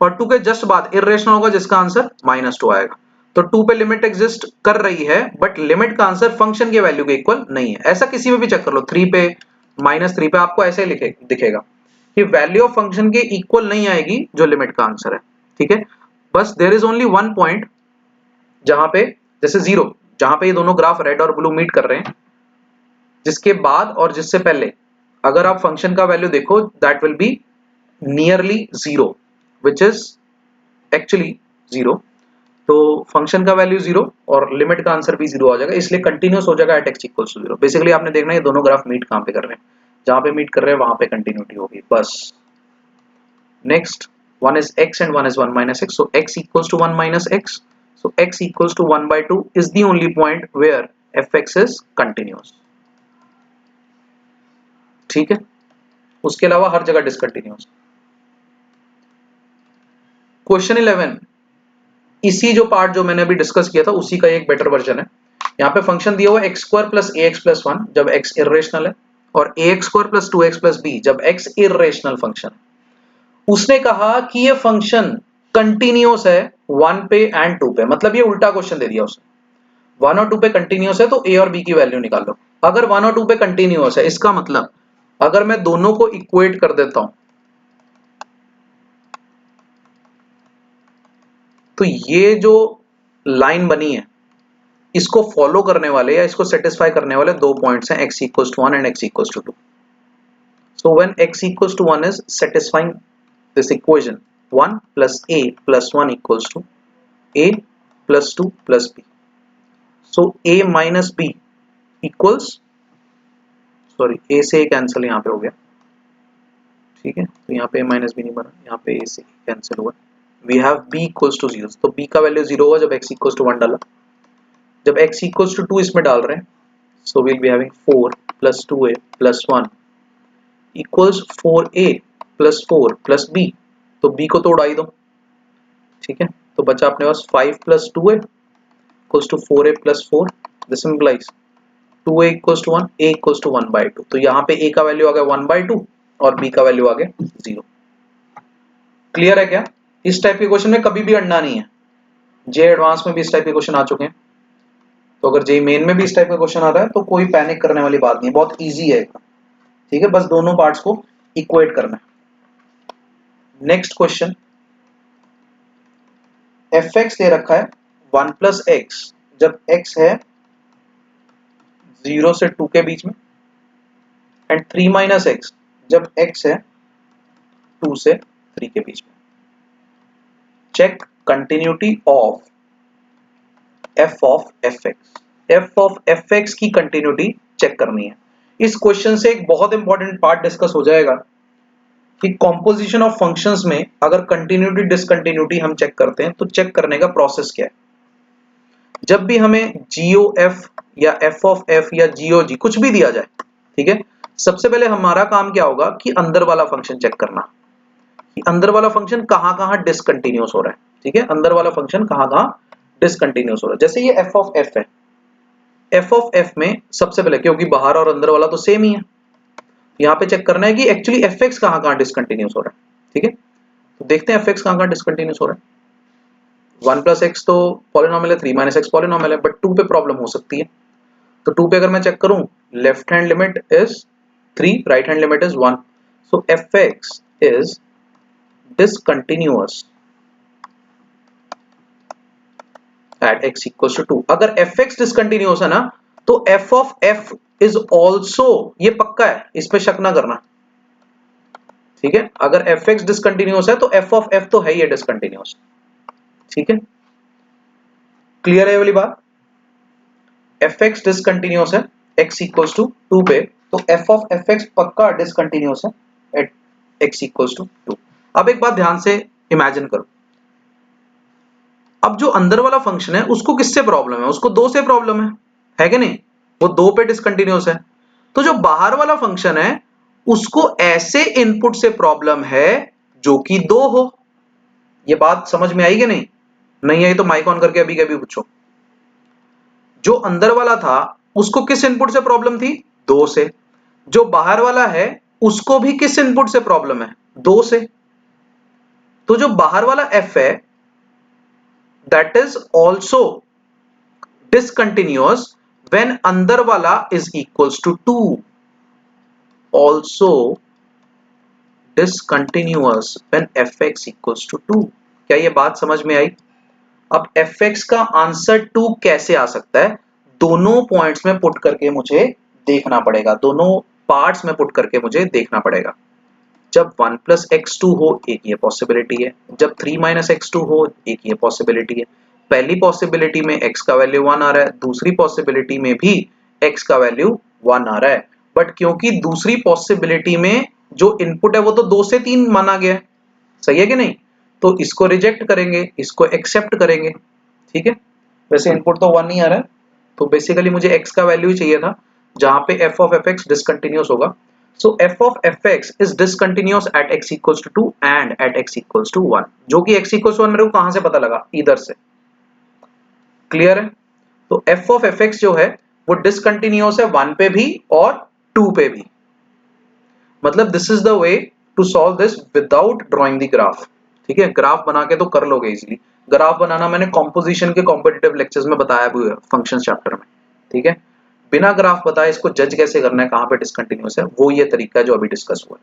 और 2 के जस्ट बाद इरेशनल होगा जिसका आंसर -2 आएगा। तो 2 पे लिमिट एग्जिस्ट कर रही है, बट लिमिट का आंसर फंक्शन के वैल्यू के इक्वल नहीं है। ऐसा किसी में भी चेक कर लो, 3 पे, -3 पे, आपको ऐसे ही दिखेगा कि वैल्यू ऑफ फंक्शन के इक्वल नहीं आएगी जो लिमिट का आंसर है। ठीक है, बस there is only one point जहां पे, जैसे 0, जहां पे ये दोनों ग्राफ रेड और ब्लू मीट कर रहे हैं, जिसके बाद और जिससे पहले अगर आप फंक्शन का वैल्यू देखो, that will be nearly 0, which is actually 0। तो फंक्शन का वैल्यू 0 और लिमिट का आंसर भी 0 आ जाएगा, इसलिए कंटिन्यूस हो जाएगा at x equals to 0। Basically आपने देखना है ये दोनों ग्राफ मीट कहां पे कर रहे हैं, जहां पे मीट कर रहे हैं वहां पे कंटिन्यूटी होगी बस। Next, one is x and one is 1 minus x, so x equals to 1 minus x, so x equals to 1/2 is the only point where fx is continuous। ठीक है, उसके अलावा हर जगह डिसकंटिन्यूअस। क्वेश्चन 11, इसी जो पार्ट जो मैंने अभी डिस्कस किया था उसी का एक बेटर वर्जन है। यहाँ पे फंक्शन दिया हुआ है x² + ax + 1 जब x इर्रेशनल है, और ax² + 2x + b जब x इर्रेशनल फंक्शन है। उसने कहा कि ये फंक्शन कंटिन्यूअस है 1 पे एंड 2 पे, मतलब ये उल्टा क्वेश्चन दे दिया उसने। 1 और 2 पे कंटिन्यूअस है तो a और b की वैल्यू निकाल लो। अगर 1 और 2 पे कंटिन्यूअस है, इसका मतलब अगर मैं दोनों को इक्वेट कर देता हूं, तो ये जो लाइन बनी है इसको फॉलो करने वाले या इसको सेटिस्फाई करने वाले दो पॉइंट्स हैं, x equals to 1 and x equals to 2। So when x equals to 1 is satisfying this equation, 1 plus a plus 1 equals to a plus 2 plus b। So a minus b equals, sorry a से a कैंसिल यहाँ पे हो गया, ठीक है, तो यहाँ पे a minus b नहीं बना, यहाँ पे a से a कैंसिल हुआ। We have b equals to 0, तो b का वैल्यू 0 होगा जब x equals to 1 डाला। जब x equals to 2 इसमें डाल रहे हैं, so we'll be having 4 plus 2a plus 1 equals 4a plus 4 plus b, तो b को तो उड़ा ही दो। ठीक है, तो बचा अपने पास 5 plus 2a equals to 4a plus 4, this implies 2a equals to 1, a equals to 1/2। तो यहाँ पे a का वैल्यू आ गया 1/2 और b का वैल्यू आ गया 0। क्लियर है क्या? इस टाइप के क्वेश्चन में कभी भी अड़ना नहीं है। जे एडवांस में भी इस टाइप के क्वेश्चन आ चुके हैं, तो अगर जे मेन में भी इस टाइप का क्वेश्चन आ रहा है तो कोई पैनिक करने वाली बात नहीं है, बहुत इजी है एकदम। ठीक है, बस दोनों पार्ट्स को इक्वेट करना है। नेक्स्ट क्वेश्चन, fx दे रखा है 1 plus x जब x है 0 से 2 के बीच में, एंड 3 minus x जब x है 2 से 3 के बीच में। Check continuity of f of fx। f of fx की कंटिन्यूटी चेक करनी है। इस क्वेश्चन से एक बहुत इंपॉर्टेंट पार्ट डिस्कस हो जाएगा कि कॉम्पोजिशन ऑफ फंक्शंस में अगर कंटिन्यूटी डिसकंटिन्यूटी हम चेक करते हैं तो चेक करने का प्रोसेस क्या है। जब भी हमें GOF या f of f या GOG कुछ भी दिया जाए, ठीक है, सबसे पहले हमारा काम क्या होगा कि अंदर वाला फंक्शन चेक करना कि अंदर वाला फंक्शन कहां-कहां डिसकंटिन्यूअस हो रहा है। ठीक है, अंदर वाला फंक्शन कहां-कहां डिसकंटिन्यूअस हो रहा है। जैसे ये f of f है, f of f में सबसे पहले, क्योंकि बाहर और अंदर वाला तो सेम ही है, यहाँ पे चेक करना है कि एक्चुअली fx कहां-कहां डिसकंटिन्यूअस हो रहा है। ठीक है, तो देखते हैं fx कहां-कहां डिसकंटिन्यूअस हो रहा है। 1 plus x तो पॉलिनोमियल है, 3 minus x पॉलिनोमियल है, बट 2 पे प्रॉब्लम हो सकती है। तो 2 पे अगर मैं चेक करूं, left hand limit is 3, right hand limit is 1, so fx is discontinuous at x equals to 2। अगर fx डिसकंटिन्यूअस है ना, तो f of f is also, ये पक्का है, इस पे शक ना करना। ठीक है, अगर fx डिसकंटिन्यूअस है तो f of f तो है ही डिसकंटिन्यूअस। ठीक है, क्लियर है ये वाली बात? fx डिसकंटिन्यूअस है x equals to 2 पे, तो f of fx पक्का डिसकंटिन्यूअस है at x equals to 2। अब एक बात ध्यान से इमेजिन करो, अब जो अंदर वाला फंक्शन है उसको किससे प्रॉब्लम है? उसको 2 से प्रॉब्लम है कि नहीं? वो 2 पे डिसकंटिन्यूअस है। तो जो बाहर वाला फंक्शन है उसको ऐसे इनपुट से प्रॉब्लम है जो कि 2 हो। ये बात समझ में आई कि नहीं? नहीं आई तो माइक ऑन करके अभी कभी पूछो। जो अंदर वाला था उसको किस इनपुट से प्रॉब्लम थी? 2 से। जो बाहर वाला है उसको भी किस इनपुट से प्रॉब्लम है? 2 से। तो जो बाहर वाला f है that is also discontinuous when अंदर वाला is equals to 2, also discontinuous when fx equals to 2। क्या ये बात समझ में आई? अब fx का आंसर 2 कैसे आ सकता है? दोनों पॉइंट्स में पुट करके मुझे देखना पड़ेगा, दोनों पार्ट्स में पुट करके मुझे देखना पड़ेगा। जब 1 प्लस x2 हो एक ये पॉसिबिलिटी है, जब 3 माइनस x2 हो एक ये पॉसिबिलिटी है। पहली पॉसिबिलिटी में x का वैल्यू 1 आ रहा है, दूसरी पॉसिबिलिटी में भी x का वैल्यू 1 आ रहा है, बट क्योंकि दूसरी पॉसिबिलिटी में जो इनपुट है वो तो 2 से 3 माना गया है, सही है कि नहीं? तो इसको रिजेक्ट करेंगे, इसको एक्सेप्ट करेंगे, ठीक है। वैसे इनपुट तो 1 ही आ रहा है, तो बेसिकली मुझे x का वैल्यू ही चाहिए था, जहां पे f ऑफ fx डिसकंटिन्यूअस होगा। So f of fx is discontinuous at x equals to 2 and at x equals to 1, जो कि x equals to 1 मेरे को कहां से पता लगा? इधर से। क्लियर है? तो f of fx जो है वो डिसकंटिन्यूअस है 1 पे भी और 2 पे भी। मतलब this is the way to solve this without drawing the graph, ठीक है। ग्राफ बना के तो कर लोगे इजीली, ग्राफ बनाना मैंने कॉम्पोजिशन के कॉम्पिटिटिव लेक्चर्स में बताया भी है, फंक्शन चैप्टर में, ठीक है। बिना ग्राफ बताए इसको जज कैसे करना है कहां पे डिसकंटिन्यूअस है, वो ये तरीका है जो अभी डिस्कस हुआ है।